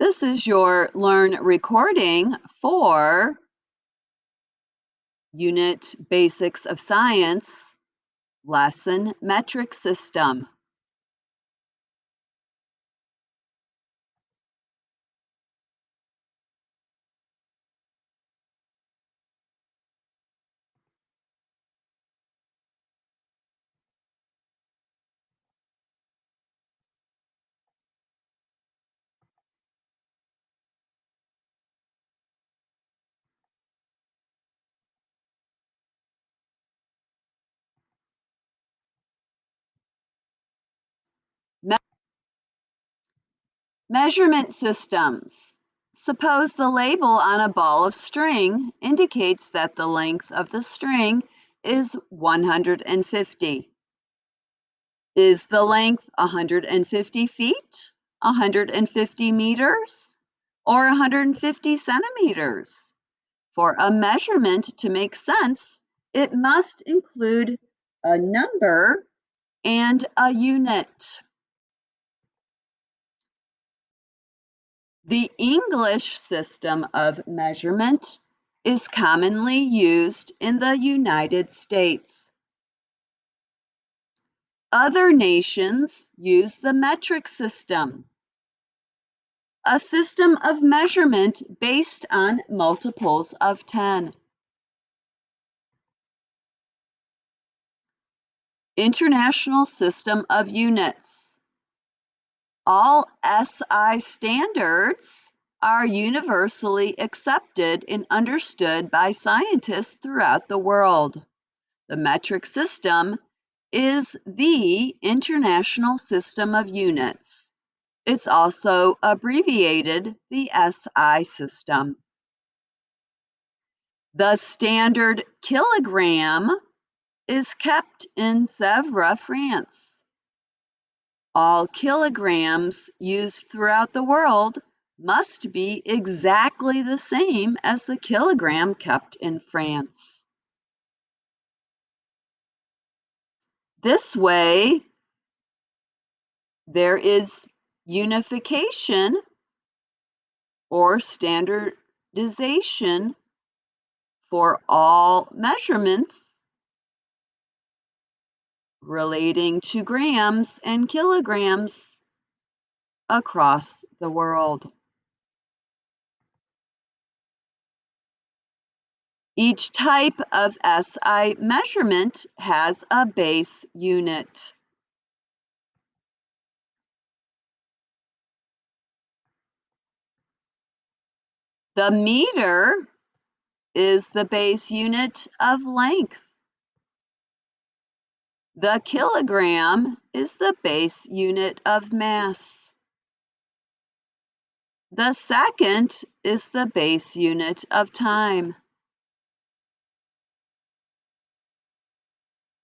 This is your Learn recording for Unit Basics of Science, Lesson Metric System. Measurement systems. Suppose the label on a ball of string indicates that the length of the string is 150. Is the length 150 feet, 150 meters, or 150 centimeters? For a measurement to make sense, it must include a number and a unit. The English system of measurement is commonly used in the United States. Other nations use the metric system, a system of measurement based on multiples of 10. International system of units. All SI standards are universally accepted and understood by scientists throughout the world. The metric system is the International System of Units. It's also abbreviated the SI system. The standard kilogram is kept in Sèvres, France. All kilograms used throughout the world must be exactly the same as the kilogram kept in France. This way, there is unification or standardization for all measurements relating to grams and kilograms across the world. Each type of SI measurement has a base unit. The meter is the base unit of length. The kilogram is the base unit of mass. The second is the base unit of time.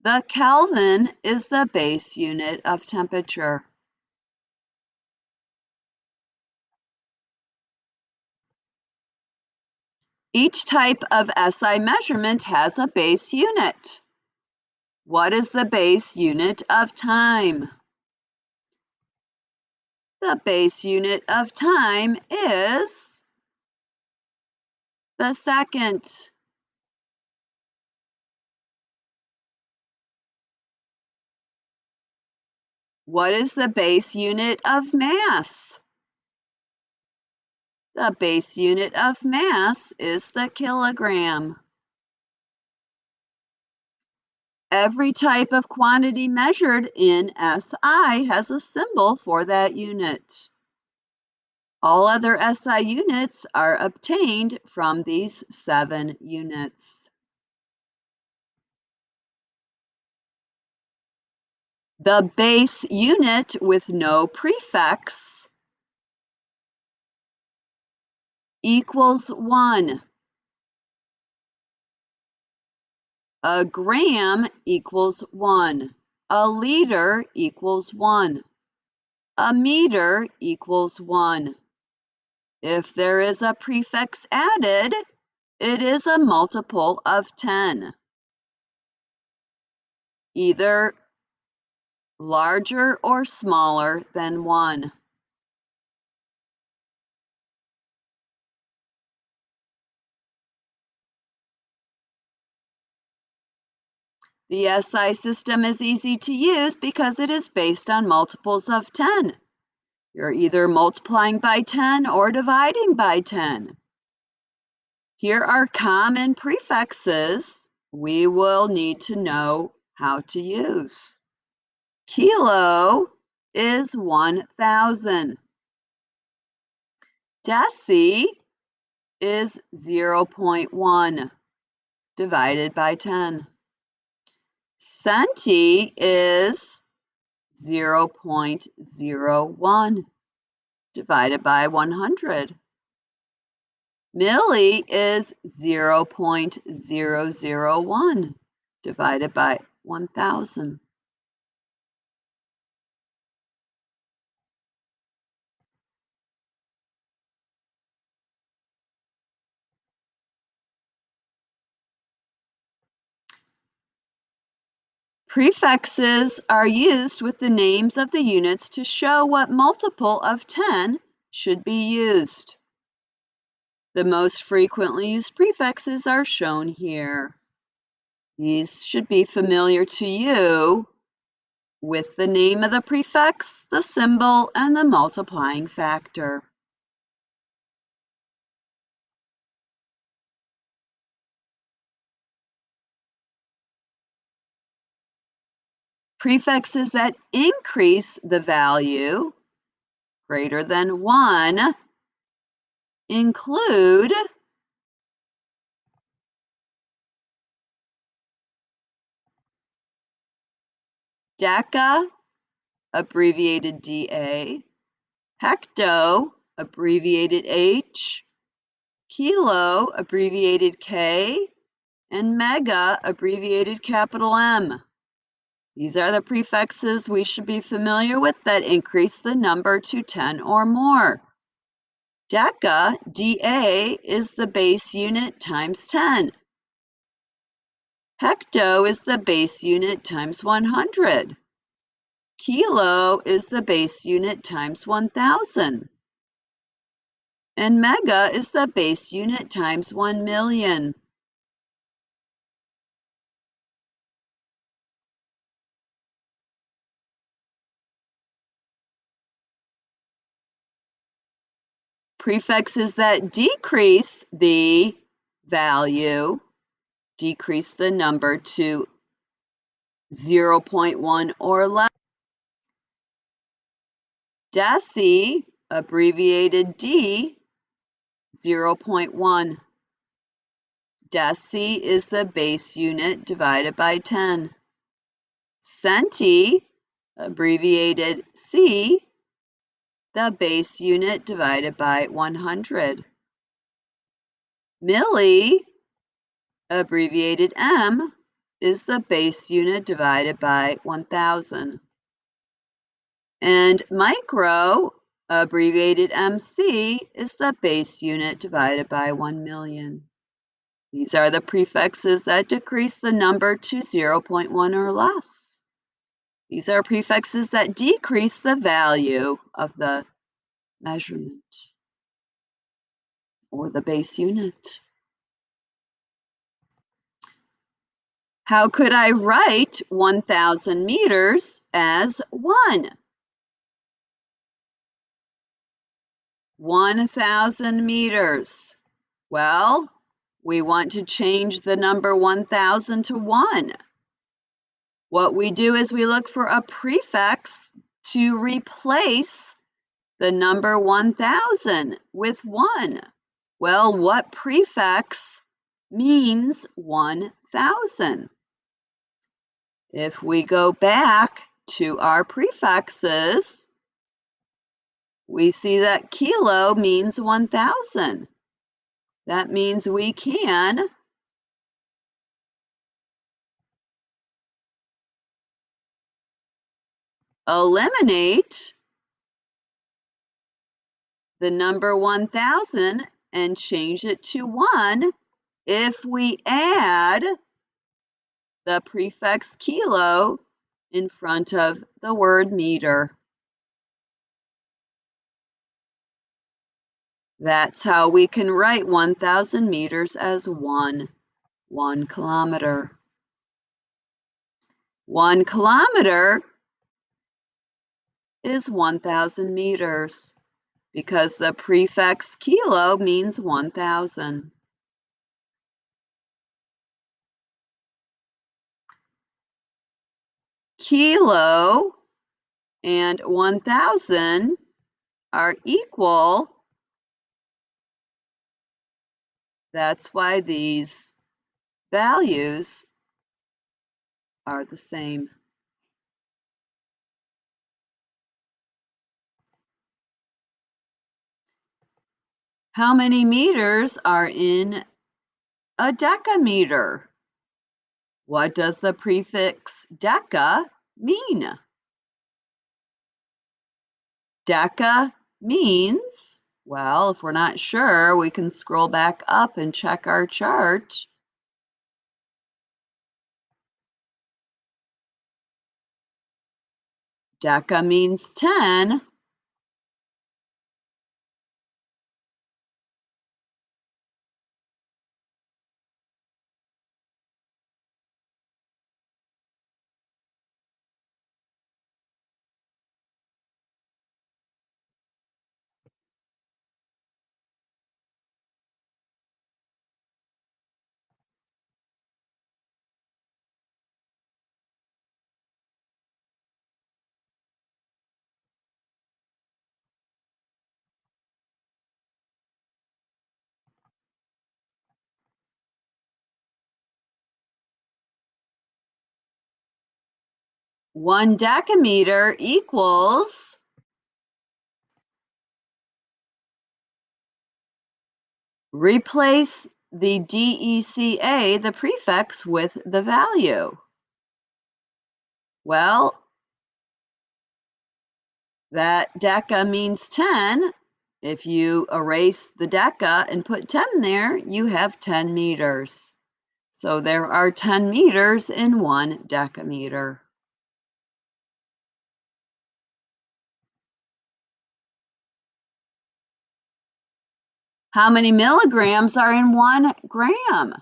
The Kelvin is the base unit of temperature. Each type of SI measurement has a base unit. What is the base unit of time? The base unit of time is the second. What is the base unit of mass? The base unit of mass is the kilogram. Every type of quantity measured in SI has a symbol for that unit. All other SI units are obtained from these 7 units. The base unit with no prefix equals 1. A gram equals 1. A liter equals 1. A meter equals 1. If there is a prefix added, it is a multiple of 10, either larger or smaller than 1. The SI system is easy to use because it is based on multiples of 10. You're either multiplying by 10 or dividing by 10. Here are common prefixes we will need to know how to use. Kilo is 1,000. Deci is 0.1 divided by 10. Centi is 0.01 divided by 100. Milli is 0.001 divided by 1,000. Prefixes are used with the names of the units to show what multiple of 10 should be used. The most frequently used prefixes are shown here. These should be familiar to you with the name of the prefix, the symbol, and the multiplying factor. Prefixes that increase the value greater than 1 include deca, abbreviated DA, hecto, abbreviated H, kilo, abbreviated K, and mega, abbreviated capital M. These are the prefixes we should be familiar with that increase the number to 10 or more. Deca, DA, is the base unit times 10. Hecto is the base unit times 100. Kilo is the base unit times 1,000. And mega is the base unit times 1,000,000. Prefixes that decrease the value, decrease the number to 0.1 or less. Deci, abbreviated D, 0.1. Deci is the base unit divided by 10. Centi, abbreviated C, the base unit divided by 100. Milli, abbreviated M, is the base unit divided by 1,000. And micro, abbreviated MC, is the base unit divided by 1,000,000. These are the prefixes that decrease the number to 0.1 or less. These are prefixes that decrease the value of the measurement or the base unit. How could I write 1,000 meters as 1? 1,000 meters. Well, we want to change the number 1,000 to 1. What we do is we look for a prefix to replace the number 1,000 with 1. Well, what prefix means 1,000? If we go back to our prefixes, we see that kilo means 1,000. That means we can eliminate the number 1,000 and change it to 1 if we add the prefix kilo in front of the word meter. That's how we can write 1,000 meters as 1 kilometer. 1 kilometer is 1,000 meters because the prefix kilo means 1,000. Kilo and 1,000 are equal. That's why these values are the same. How many meters are in a decameter? What does the prefix deca mean? Deca means, well, if we're not sure, we can scroll back up and check our chart. Deca means 10. One decameter equals, replace the DECA, the prefix, with the value. Well, that deca means 10. If you erase the deca and put 10 there, you have 10 meters. So there are 10 meters in 1 decameter. How many milligrams are in 1 gram?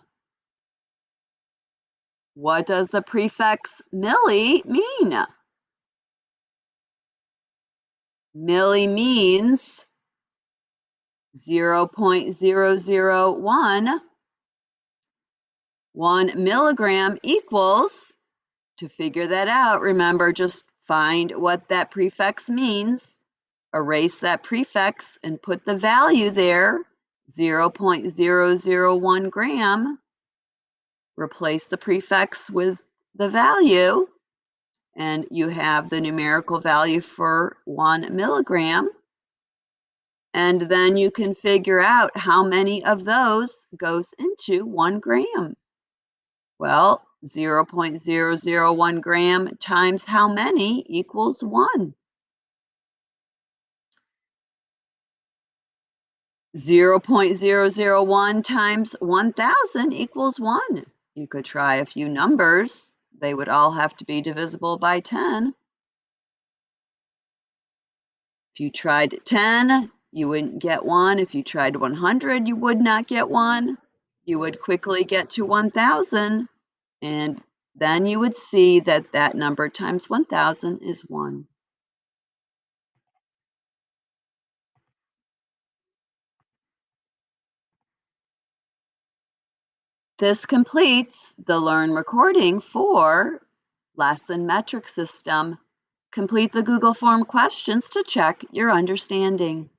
What does the prefix milli mean? Milli means 0.001. 1 milligram equals, to figure that out, remember, just find what that prefix means, erase that prefix, and put the value there, 0.001 gram. Replace the prefix with the value, and you have the numerical value for 1 milligram. And then you can figure out how many of those goes into 1 gram. Well, 0.001 gram times how many equals 1. 0.001 times 1,000 equals 1. You could try a few numbers. They would all have to be divisible by 10. If you tried 10, you wouldn't get 1. If you tried 100, you would not get 1. You would quickly get to 1,000, and then you would see that that number times 1,000 is 1. This completes the Learn recording for Lesson Metric System. Complete the Google Form questions to check your understanding.